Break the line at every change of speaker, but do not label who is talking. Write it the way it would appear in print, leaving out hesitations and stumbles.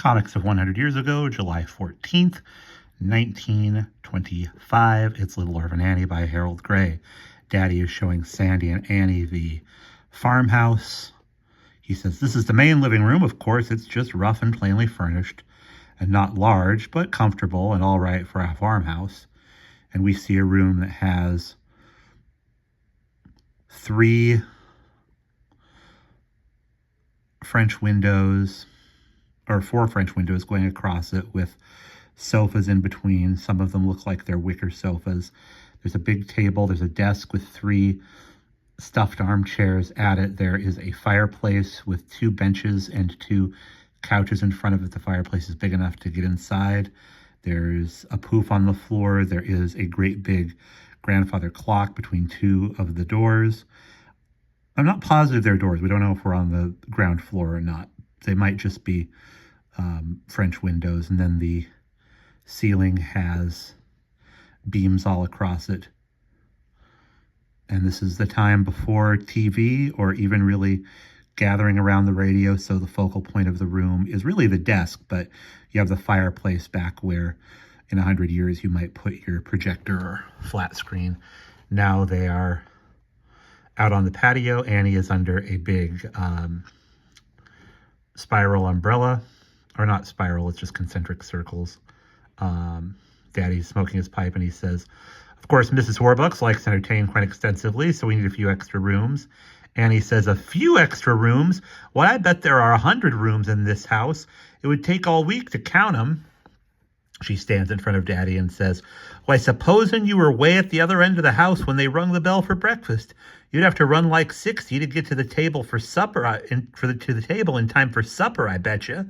Comics of 100 Years Ago, July 14th, 1925. It's Little Orphan Annie by Harold Gray. Daddy is showing Sandy and Annie the farmhouse. He says, "This is the main living room. Of course, it's just rough and plainly furnished, and not large, but comfortable and all right for a farmhouse." And we see a room that has 3 French windows, or 4 French windows going across it with sofas in between. Some of them look like they're wicker sofas. There's a big table. There's a desk with 3 stuffed armchairs at it. There is a fireplace with 2 benches and 2 couches in front of it. The fireplace is big enough to get inside. There's a poof on the floor. There is a great big grandfather clock between 2 of the doors. I'm not positive they're doors. We don't know if we're on the ground floor or not. They might just be French windows. And then the ceiling has beams all across it. And this is the time before TV or even really gathering around the radio. So the focal point of the room is really the desk, but you have the fireplace back where in 100 years you might put your projector or flat screen. Now they are out on the patio. Annie is under a big spiral umbrella, or not spiral, it's just concentric circles. Daddy's smoking his pipe and he says, "Of course, Mrs. Warbucks likes to entertain quite extensively, so we need a few extra rooms." Annie says, "A few extra rooms? Why, I bet there are 100 rooms in this house. It would take all week to count them." She stands in front of Daddy and says, "Why, supposing you were way at the other end of the house when they rung the bell for breakfast. You'd have to run like 60 to get to the table for supper, to the table in time for supper, I betcha."